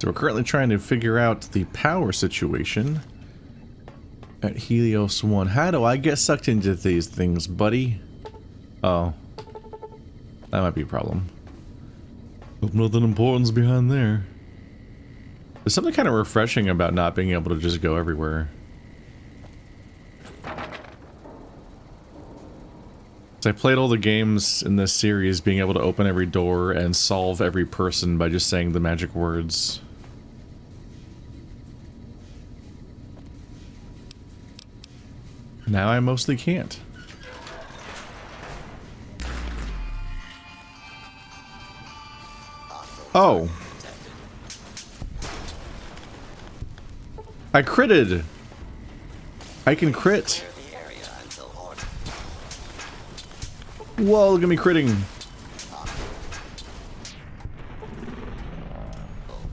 So we're currently trying to figure out the power situation at Helios One. How do I get sucked into these things, buddy? Oh. That might be a problem. Hope nothing important's behind there. There's something kind of refreshing about not being able to just go everywhere. So I played all the games in this series being able to open every door and solve every person by just saying the magic words. Now I mostly can't. Oh. I critted. I can crit. Whoa, look at me critting.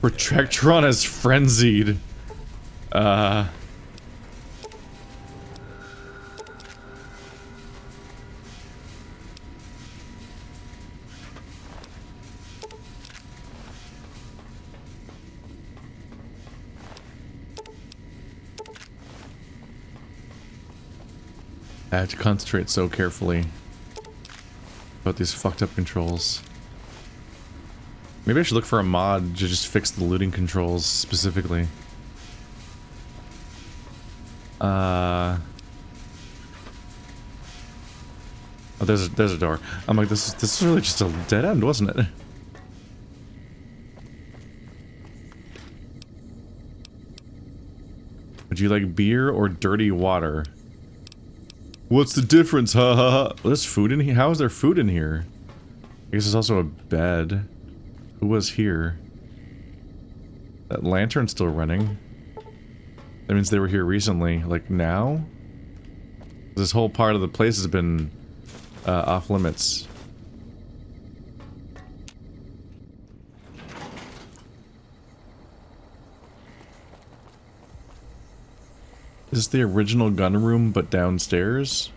Protectron is frenzied. I have to concentrate so carefully about these fucked up controls. Maybe I should look for a mod to just fix the looting controls specifically. Oh, there's a door. I'm like, this is really just a dead end, wasn't it? Would you like beer or dirty water? What's the difference? Ha ha ha. There's food in here? How is there food in here? I guess there's also a bed. Who was here? That lantern's still running. That means they were here recently. Like now? This whole part of the place has been off limits. Is this the original gun room, but downstairs?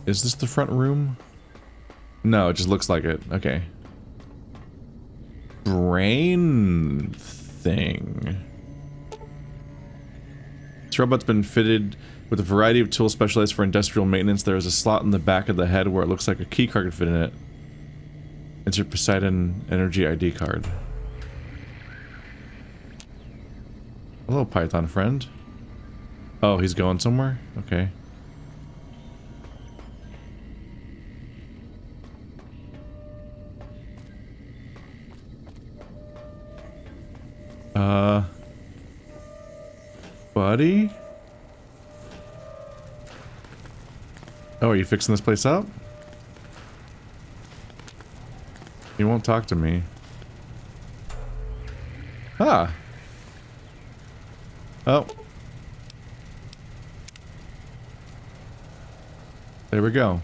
Is this the front room? No, it just looks like it. Okay. Brain thing. This robot's been fitted with a variety of tools specialized for industrial maintenance. There is a slot in the back of the head where it looks like a key card could fit in it. Insert Poseidon Energy ID card. Hello, Python friend. Oh, he's going somewhere? Okay. Buddy? Oh, are you fixing this place up? He won't talk to me. Ah. Oh. There we go.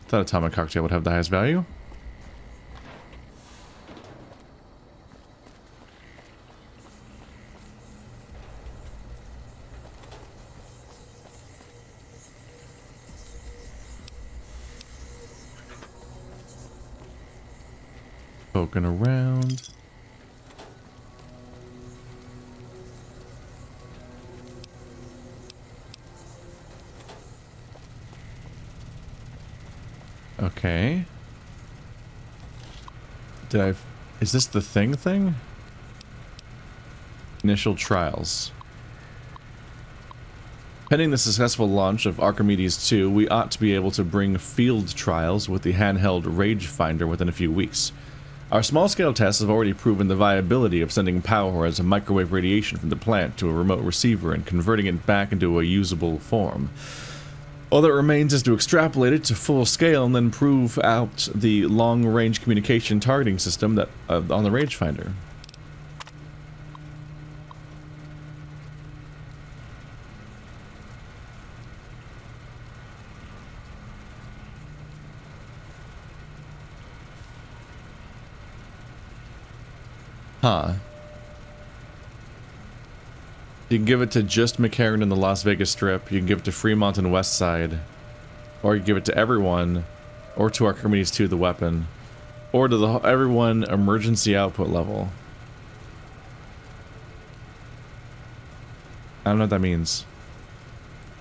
Thought atomic cocktail would have the highest value. Poking around. Okay. Is this the thing? Initial trials. Pending the successful launch of Archimedes II, we ought to be able to bring field trials with the handheld Rage Finder within a few weeks. Our small-scale tests have already proven the viability of sending power as a microwave radiation from the plant to a remote receiver and converting it back into a usable form. All that remains is to extrapolate it to full scale and then prove out the long-range communication targeting system that on the Rage Finder. Huh. You can give it to just McCarran in the Las Vegas Strip. You can give it to Fremont and West Side. Or you can give it to everyone. Or to Archimedes II, the weapon. Or to the everyone emergency output level. I don't know what that means.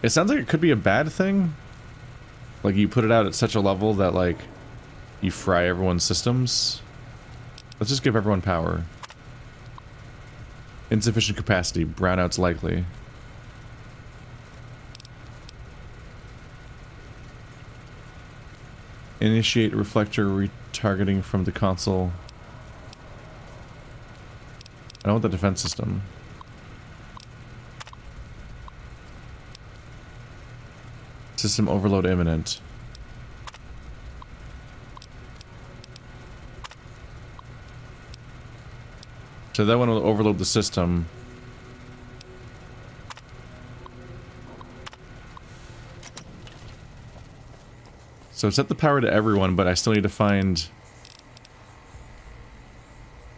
It sounds like it could be a bad thing. Like you put it out at such a level that like you fry everyone's systems. Let's just give everyone power. Insufficient capacity. Brownouts likely. Initiate reflector retargeting from the console. I don't want the defense system. System overload imminent. So that one will overload the system. So set the power to everyone, but I still need to find...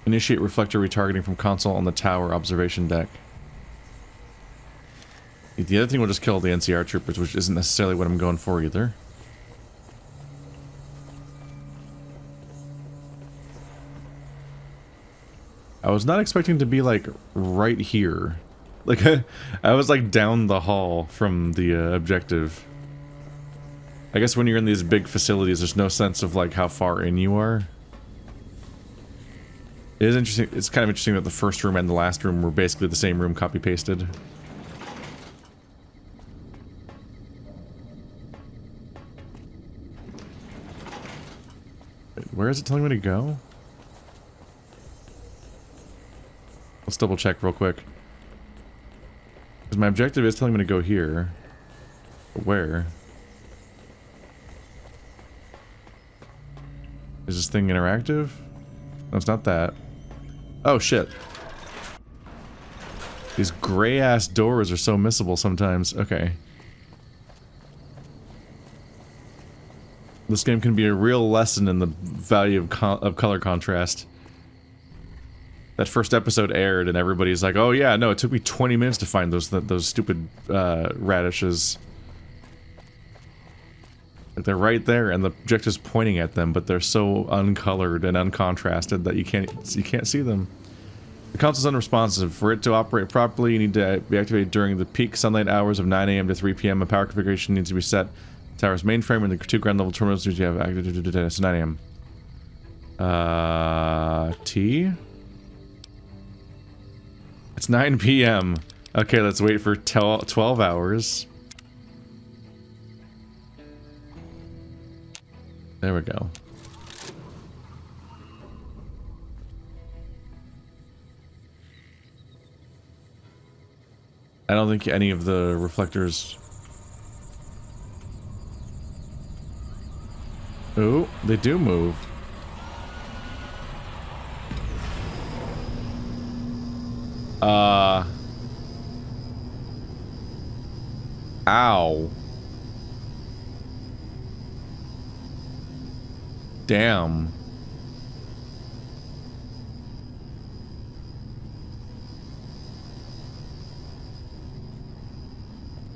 Initiate reflector retargeting from console on the tower observation deck. The other thing will just kill the NCR troopers, which isn't necessarily what I'm going for either. I was not expecting to be, like, right here. Like, I was, like, down the hall from the objective. I guess when you're in these big facilities, there's no sense of, like, how far in you are. It is interesting. It's kind of interesting that the first room and the last room were basically the same room copy-pasted. Where is it telling me to go? Let's double check real quick. Because my objective is telling me to go here. But where? Is this thing interactive? No, it's not that. Oh, shit. These gray-ass doors are so missable sometimes. Okay. This game can be a real lesson in the value of color contrast. That first episode aired and everybody's like, oh yeah, no, it took me 20 minutes to find those stupid radishes. Like they're right there and the objective's pointing at them, but they're so uncolored and uncontrasted that you can't see them. The console's unresponsive. For it to operate properly, you need to be activated during the peak sunlight hours of 9 AM to 3 PM. A power configuration needs to be set. Tower's mainframe and the 2 ground level terminals need to have active. So 9 AM. T? It's 9 PM. Okay, let's wait for 12 hours. There we go. I don't think any of the reflectors... Oh, they do move. Ow. Damn.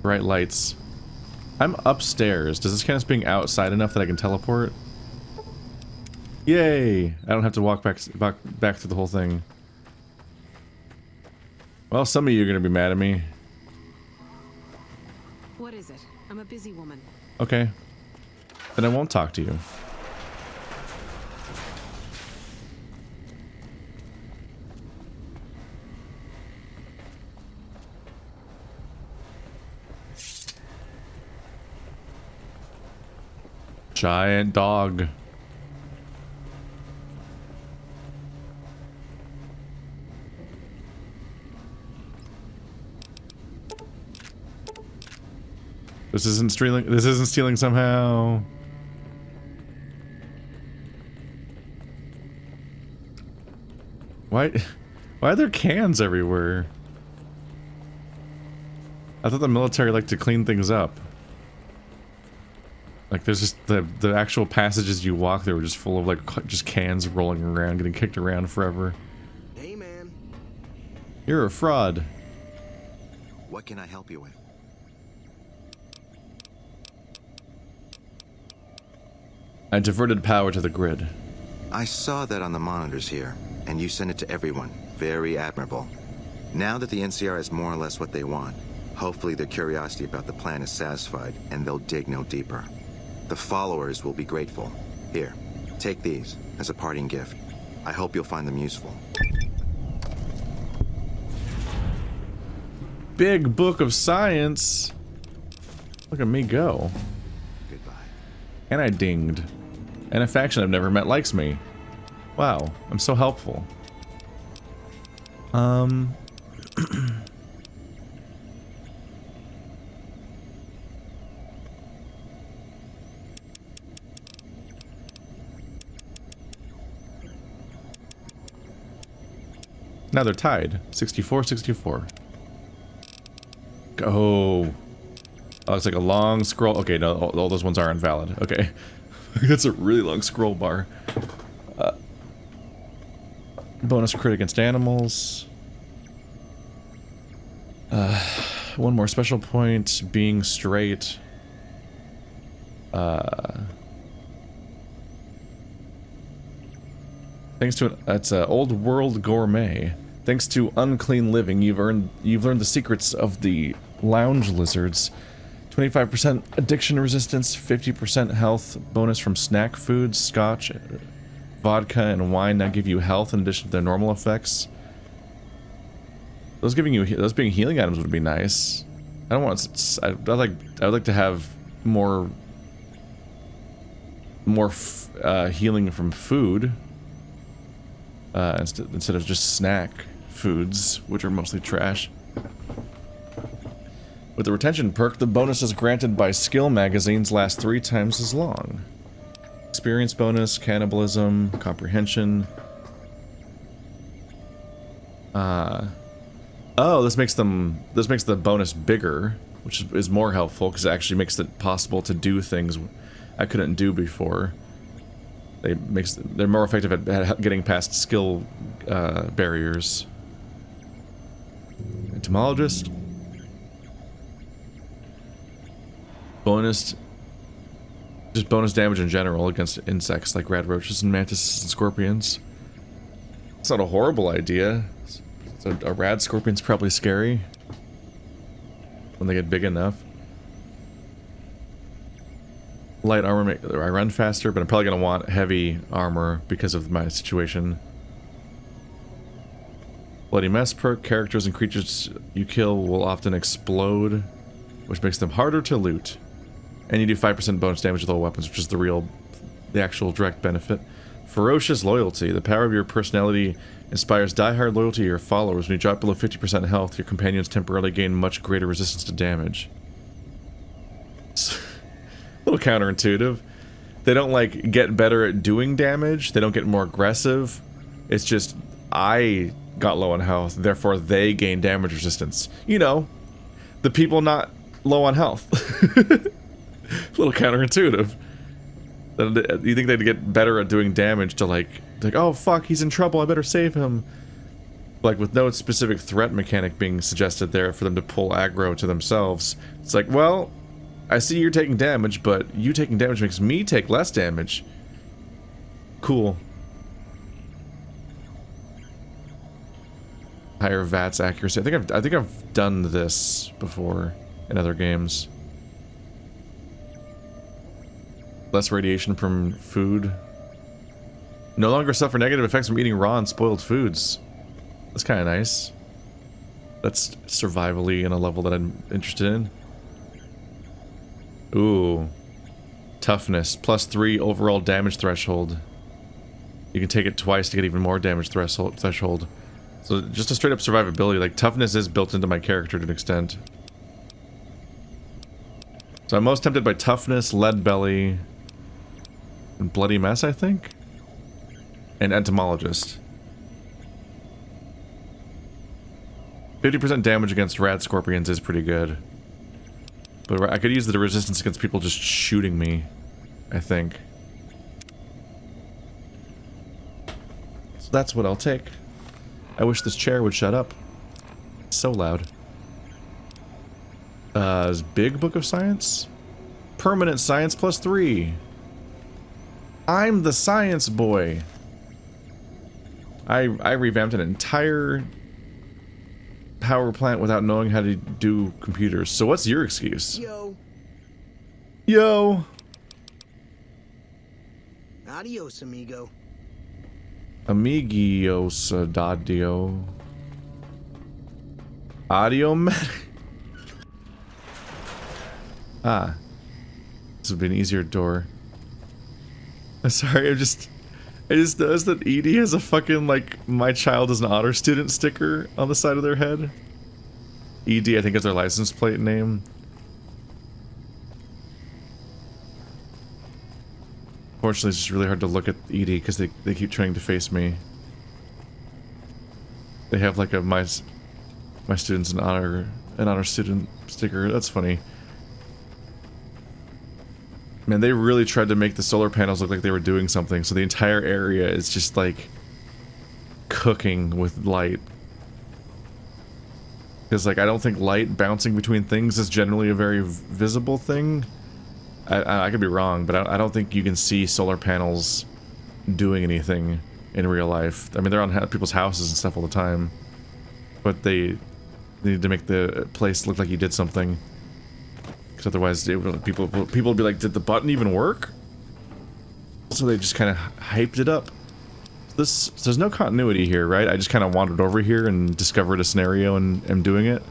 Bright lights. I'm upstairs. Does this count as being outside enough that I can teleport? Yay! I don't have to walk back through the whole thing. Well, some of you are gonna be mad at me. What is it? I'm a busy woman. Okay. Then I won't talk to you. Giant dog. This isn't stealing. This isn't stealing somehow. Why are there cans everywhere? I thought the military liked to clean things up. Like there's just the actual passages you walk, they were just full of like just cans rolling around, getting kicked around forever. Hey You're a fraud. What can I help you with? I diverted power to the grid. I saw that on the monitors here, and you sent it to everyone. Very admirable. Now that the NCR is more or less what they want, hopefully their curiosity about the plan is satisfied, and they'll dig no deeper. The followers will be grateful. Here, take these as a parting gift. I hope you'll find them useful. Big book of science. Look at me go. Goodbye. And I dinged. And a faction I've never met likes me. Wow, I'm so helpful. Now they're tied. 64-64. Oh. Oh, it's like a long scroll. Okay, no, all those ones are invalid. Okay. That's a really long scroll bar. Bonus crit against animals. One more special point. Being straight. Thanks to that's old world gourmet. Thanks to unclean living, you've learned the secrets of the lounge lizards. 25% addiction resistance, 50% health bonus from snack foods, scotch, vodka, and wine now give you health in addition to their normal effects. Those being healing items would be nice. I don't want. I would like to have more healing from food instead of just snack foods, which are mostly trash. With the retention perk, the bonuses granted by skill magazines last 3 times as long. Experience bonus, cannibalism, comprehension. Oh, this makes the bonus bigger, which is more helpful because it actually makes it possible to do things I couldn't do before. They're more effective at getting past skill barriers. Entomologist. Just bonus damage in general against insects like radroaches and mantises and scorpions. It's not a horrible idea. A rad scorpion's probably scary when they get big enough. Light armor, I run faster, but I'm probably going to want heavy armor because of my situation. Bloody mess perk, characters and creatures you kill will often explode, which makes them harder to loot. And you do 5% bonus damage with all weapons, which is the actual direct benefit. Ferocious loyalty. The power of your personality inspires diehard loyalty to your followers. When you drop below 50% health, your companions temporarily gain much greater resistance to damage. It's a little counterintuitive. They don't, like, get better at doing damage. They don't get more aggressive. It's just, I got low on health, therefore they gain damage resistance. You know, the people not low on health. A little counterintuitive. You think they'd get better at doing damage to like, oh fuck, he's in trouble, I better save him. Like with no specific threat mechanic being suggested there for them to pull aggro to themselves. It's like, well, I see you're taking damage, but you taking damage makes me take less damage. Cool. Higher VATS accuracy. I think I've done this before in other games. Less radiation from food. No longer suffer negative effects from eating raw and spoiled foods. That's kind of nice. That's survivally in a level that I'm interested in. Ooh. Toughness. +3 overall damage threshold. You can take it twice to get even more damage threshold. So just a straight up survivability. Like, toughness is built into my character to an extent. So I'm most tempted by toughness, lead belly, and bloody mess, I think? And entomologist. 50% damage against rad scorpions is pretty good. But I could use the resistance against people just shooting me, I think. So that's what I'll take. I wish this chair would shut up. So loud. Is big book of science? Permanent science +3. I'm the science boy. I revamped an entire power plant without knowing how to do computers. So what's your excuse? Yo. Adios, amigo. Amigios dadio. Audio medic. Ah. This would be an easier door. Sorry, I just noticed that Edie has a fucking, like, my child is an honor student sticker on the side of their head. Edie, I think, is their license plate name. Fortunately, it's just really hard to look at Edie because they keep trying to face me. They have, like, my student's an honor student sticker. That's funny. Man, they really tried to make the solar panels look like they were doing something, so the entire area is just, like, cooking with light. Because, like, I don't think light bouncing between things is generally a very visible thing. I could be wrong, but I don't think you can see solar panels doing anything in real life. I mean, they're on people's houses and stuff all the time. But they need to make the place look like you did something. Because otherwise, people would be like, did the button even work? So they just kind of hyped it up. There's no continuity here, right? I just kind of wandered over here and discovered a scenario and am doing it.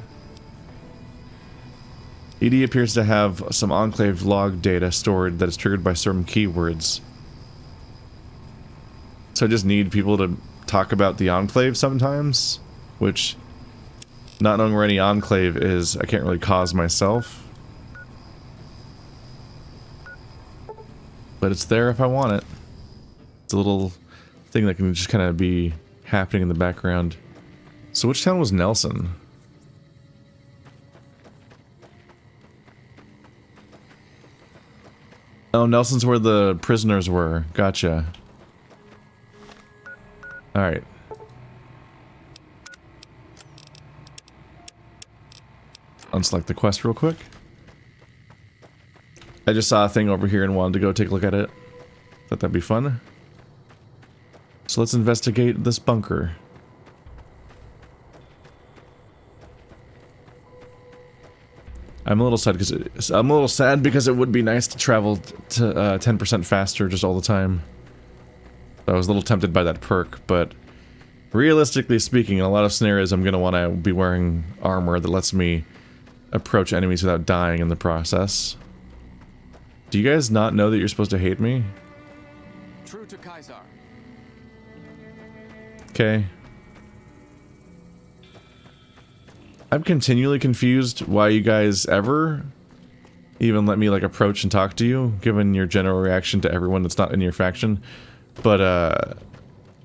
ED appears to have some Enclave log data stored that is triggered by certain keywords. So I just need people to talk about the Enclave sometimes, which, not knowing where any Enclave is, I can't really cause myself. But it's there if I want it. It's a little thing that can just kind of be happening in the background. So which town was Nelson? Oh, Nelson's where the prisoners were. Gotcha. Alright. Unselect the quest real quick. I just saw a thing over here and wanted to go take a look at it. Thought that'd be fun. So let's investigate this bunker. I'm a little sad because it would be nice to travel to 10% faster just all the time. I was a little tempted by that perk, but realistically speaking, in a lot of scenarios, I'm gonna want to be wearing armor that lets me approach enemies without dying in the process. Do you guys not know that you're supposed to hate me? True to Kaiser. Okay. I'm continually confused why you guys ever even let me, like, approach and talk to you, given your general reaction to everyone that's not in your faction. But,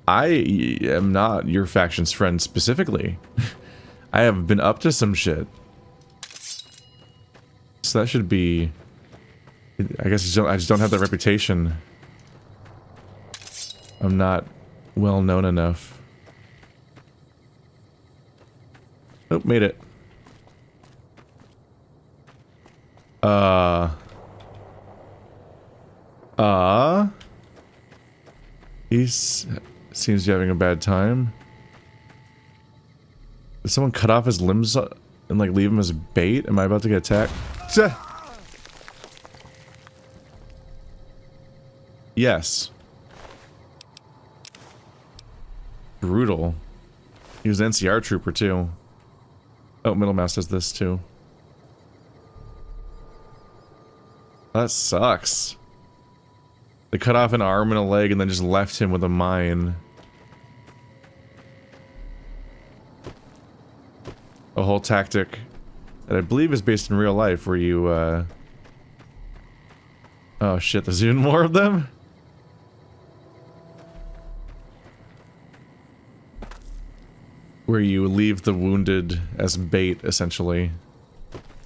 I am not your faction's friend specifically. I have been up to some shit. So that should be... I guess I just don't have that reputation. I'm not well known enough. Oh, made it. He seems to be having a bad time. Did someone cut off his limbs and, like, leave him as bait? Am I about to get attacked? Yes. Brutal. He was an NCR trooper, too. Oh, Middle Mouse does this, too. That sucks. They cut off an arm and a leg and then just left him with a mine. A whole tactic that I believe is based in real life where you, oh shit, there's even more of them? Where you leave the wounded as bait, essentially.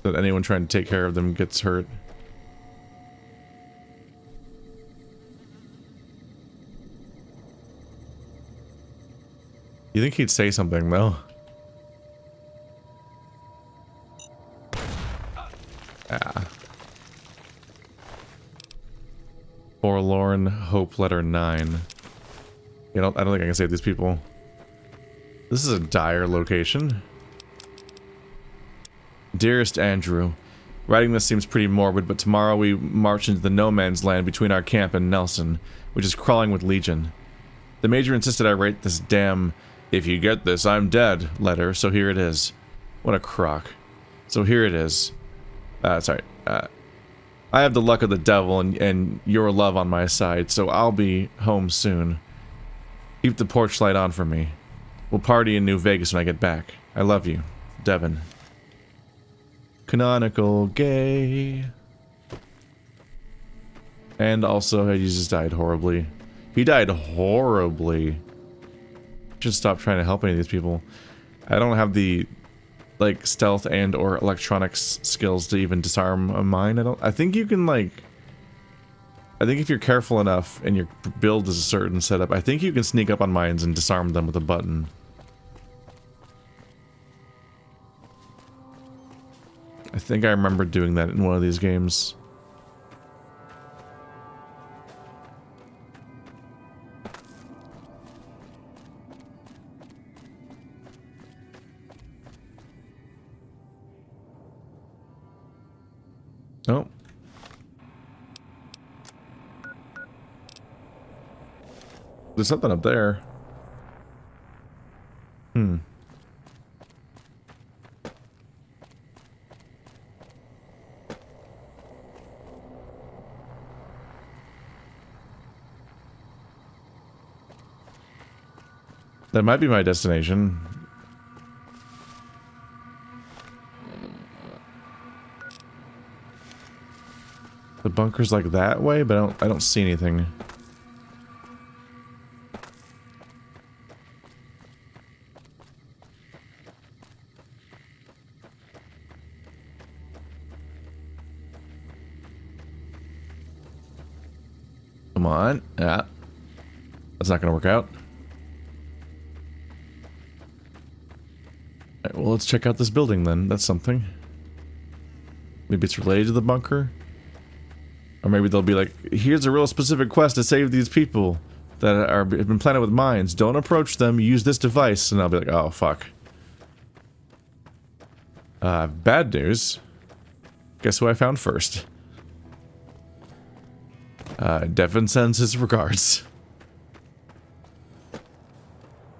So that anyone trying to take care of them gets hurt. You think he'd say something, though? Forlorn, Hope Letter 9. I don't think I can save these people. This is a dire location. Dearest Andrew, writing this seems pretty morbid, but tomorrow we march into the no man's land between our camp and Nelson, which is crawling with Legion. The Major insisted I write this damn "if you get this, I'm dead" letter, so here it is. What a crock. So here it is. Sorry. I have the luck of the devil and your love on my side, so I'll be home soon. Keep the porch light on for me. We'll party in New Vegas when I get back. I love you. Devin. Canonical gay. And also, he just died horribly. He died horribly. Should stop trying to help any of these people. I don't have the like stealth and or electronics skills to even disarm a mine. I think you can like, I think if you're careful enough and your build is a certain setup, I think you can sneak up on mines and disarm them with a button. I think I remember doing that in one of these games. Oh. There's something up there. That might be my destination. The bunker's like that way, but I don't see anything. Come on. Yeah. That's not gonna work out. Alright, well, let's check out this building then. That's something. Maybe it's related to the bunker? Or maybe they'll be like, here's a real specific quest to save these people that have been planted with mines. Don't approach them, use this device. And I'll be like, oh, fuck. Bad news. Guess who I found first? Devin sends his regards.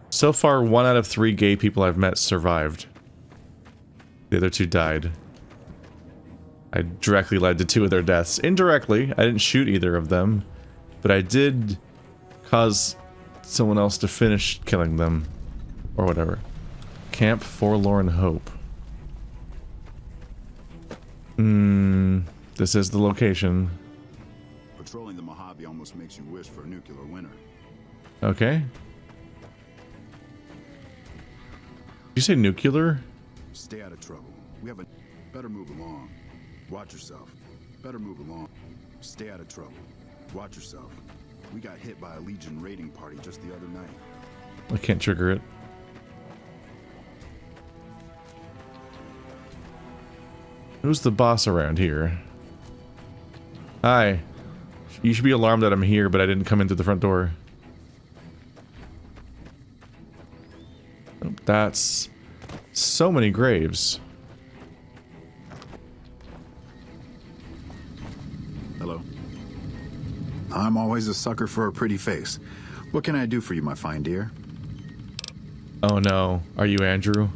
So far, 1 out of 3 gay people I've met survived. The other 2 died. I directly led to 2 of their deaths. Indirectly, I didn't shoot either of them, but I did cause someone else to finish killing them. Or whatever. Camp Forlorn Hope. This is the location. Patrolling the Mojave almost makes you wish for a nuclear winter. Okay. Did you say nuclear? Stay out of trouble. We have a... Better move along. Watch yourself. Better move along. Stay out of trouble. Watch yourself. We got hit by a Legion raiding party just the other night. I can't trigger it. Who's the boss around here? Hi. You should be alarmed that I'm here, but I didn't come in through the front door. That's so many graves. Hello. I'm always a sucker for a pretty face. What can I do for you, my fine dear? Oh no. Are you Andrew?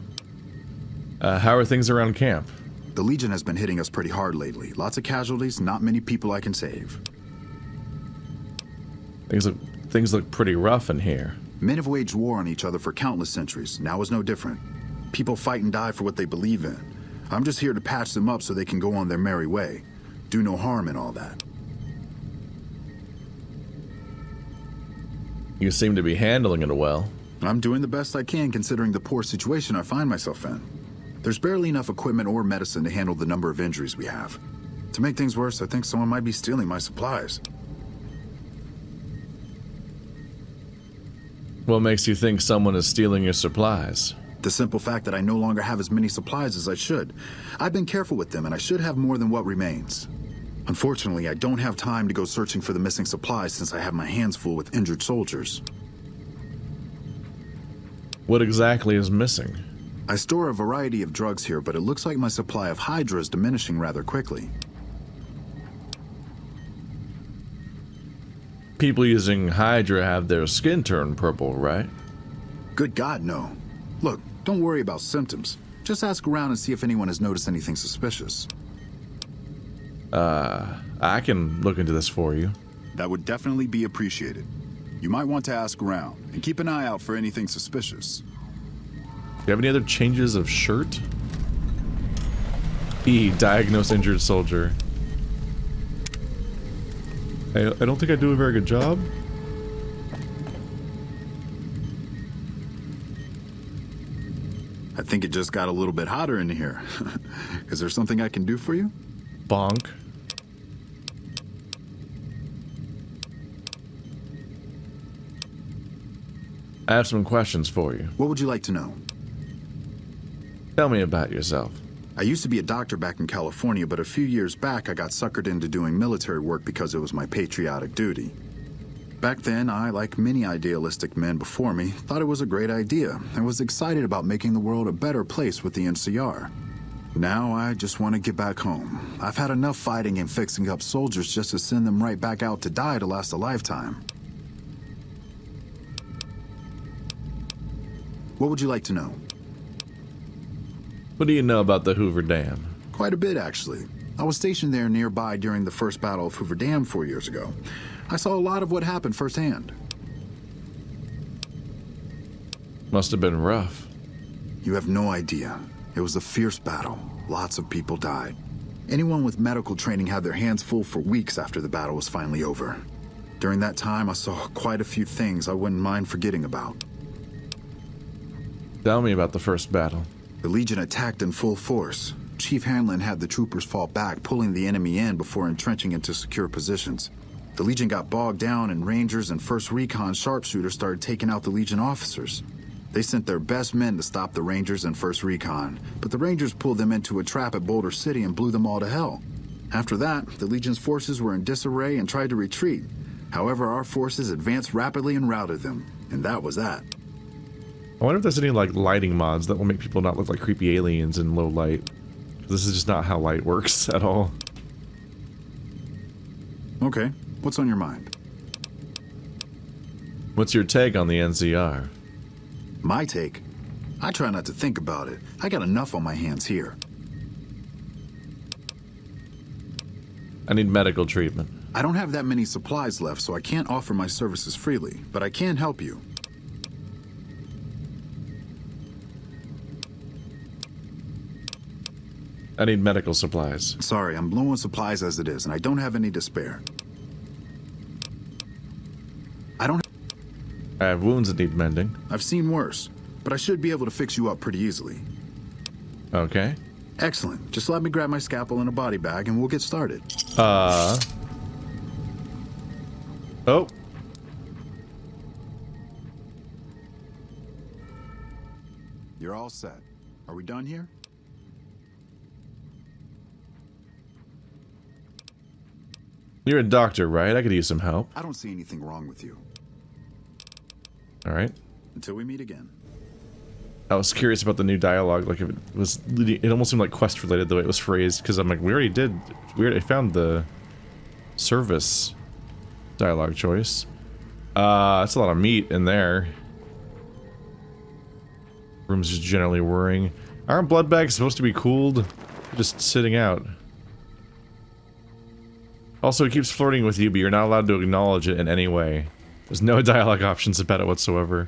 How are things around camp? The Legion has been hitting us pretty hard lately. Lots of casualties, not many people I can save. Things look pretty rough in here. Men have waged war on each other for countless centuries. Now is no different. People fight and die for what they believe in. I'm just here to patch them up so they can go on their merry way. Do no harm in all that. You seem to be handling it well. I'm doing the best I can considering the poor situation I find myself in. There's barely enough equipment or medicine to handle the number of injuries we have. To make things worse, I think someone might be stealing my supplies. What makes you think someone is stealing your supplies? The simple fact that I no longer have as many supplies as I should. I've been careful with them, and I should have more than what remains. Unfortunately, I don't have time to go searching for the missing supplies since I have my hands full with injured soldiers. What exactly is missing? I store a variety of drugs here, but it looks like my supply of Hydra is diminishing rather quickly. People using Hydra have their skin turn purple, right? Good God, no. Look, don't worry about symptoms. Just ask around and see if anyone has noticed anything suspicious. I can look into this for you. That would definitely be appreciated. You might want to ask around, and keep an eye out for anything suspicious. Do you have any other changes of shirt? E. Diagnose injured soldier. I don't think I do a very good job. I think it just got a little bit hotter in here. Is there something I can do for you? Bonk. I have some questions for you. What would you like to know? Tell me about yourself. I used to be a doctor back in California, but a few years back I got suckered into doing military work because it was my patriotic duty. Back then, I, like many idealistic men before me, thought it was a great idea and was excited about making the world a better place with the NCR. Now I just want to get back home. I've had enough fighting and fixing up soldiers just to send them right back out to die to last a lifetime. What would you like to know? What do you know about the Hoover Dam? Quite a bit, actually. I was stationed there nearby during the first battle of Hoover Dam 4 years ago. I saw a lot of what happened firsthand. Must have been rough. You have no idea. It was a fierce battle. Lots of people died. Anyone with medical training had their hands full for weeks after the battle was finally over. During that time, I saw quite a few things I wouldn't mind forgetting about. Tell me about the first battle. The Legion attacked in full force. Chief Hanlon had the troopers fall back, pulling the enemy in before entrenching into secure positions. The Legion got bogged down, and Rangers and 1st Recon sharpshooters started taking out the Legion officers. They sent their best men to stop the Rangers and 1st Recon, but the Rangers pulled them into a trap at Boulder City and blew them all to hell. After that, the Legion's forces were in disarray and tried to retreat. However, our forces advanced rapidly and routed them, and that was that. I wonder if there's any like lighting mods that will make people not look like creepy aliens in low light. This is just not how light works at all. Okay, what's on your mind? What's your take on the NCR? My take? I try not to think about it. I got enough on my hands here. I need medical treatment. I don't have that many supplies left, so I can't offer my services freely, but I can help you. I need medical supplies. Sorry, I'm low on supplies as it is, and I don't have any to spare. I have wounds that need mending. I've seen worse, but I should be able to fix you up pretty easily. Okay. Excellent. Just let me grab my scalpel and a body bag, and we'll get started. Oh. You're all set. Are we done here? You're a doctor, right? I could use some help. I don't see anything wrong with you. All right. Until we meet again. I was curious about the new dialogue, like if it was, it almost seemed like quest related the way it was phrased, because I'm like, we already found the service dialogue choice. That's a lot of meat in there. Room's just generally worrying. Aren't blood bags supposed to be cooled? They're just sitting out. Also, it keeps flirting with you, but you're not allowed to acknowledge it in any way. There's no dialogue options about it whatsoever.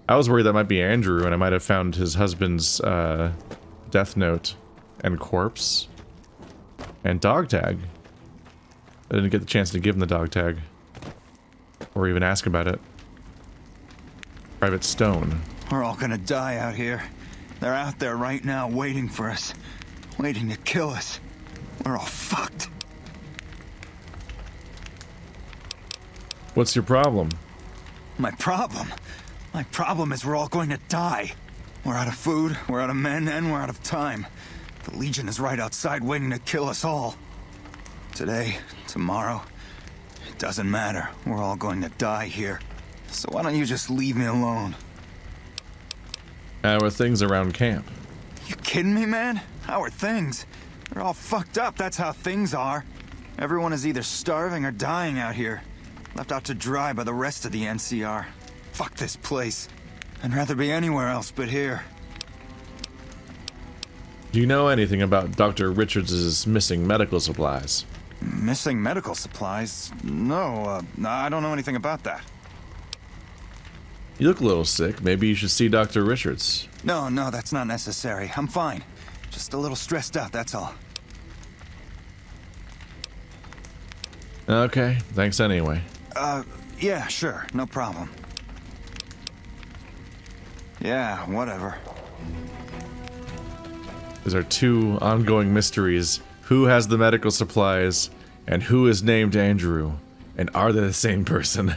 I was worried that might be Andrew, and I might have found his husband's death note and corpse and dog tag. I didn't get the chance to give him the dog tag or even ask about it. Private Stone. We're all gonna die out here. They're out there right now waiting for us. Waiting to kill us. We're all fucked. What's your problem? My problem is we're all going to die. We're out of food, we're out of men, and we're out of time. The Legion is right outside waiting to kill us all. Today, tomorrow, it doesn't matter. We're all going to die here. So why don't you just leave me alone? How are things around camp? You kidding me, man? How are things? They're all fucked up, that's how things are. Everyone is either starving or dying out here. Left out to dry by the rest of the NCR. Fuck this place. I'd rather be anywhere else but here. Do you know anything about Dr. Richards' missing medical supplies? Missing medical supplies? No, I don't know anything about that. You look a little sick. Maybe you should see Dr. Richards. No, that's not necessary. I'm fine. Just a little stressed out, that's all. Okay, thanks anyway. Yeah, sure, no problem. Yeah, whatever. These are two ongoing mysteries. Who has the medical supplies, and who is named Andrew? And are they the same person?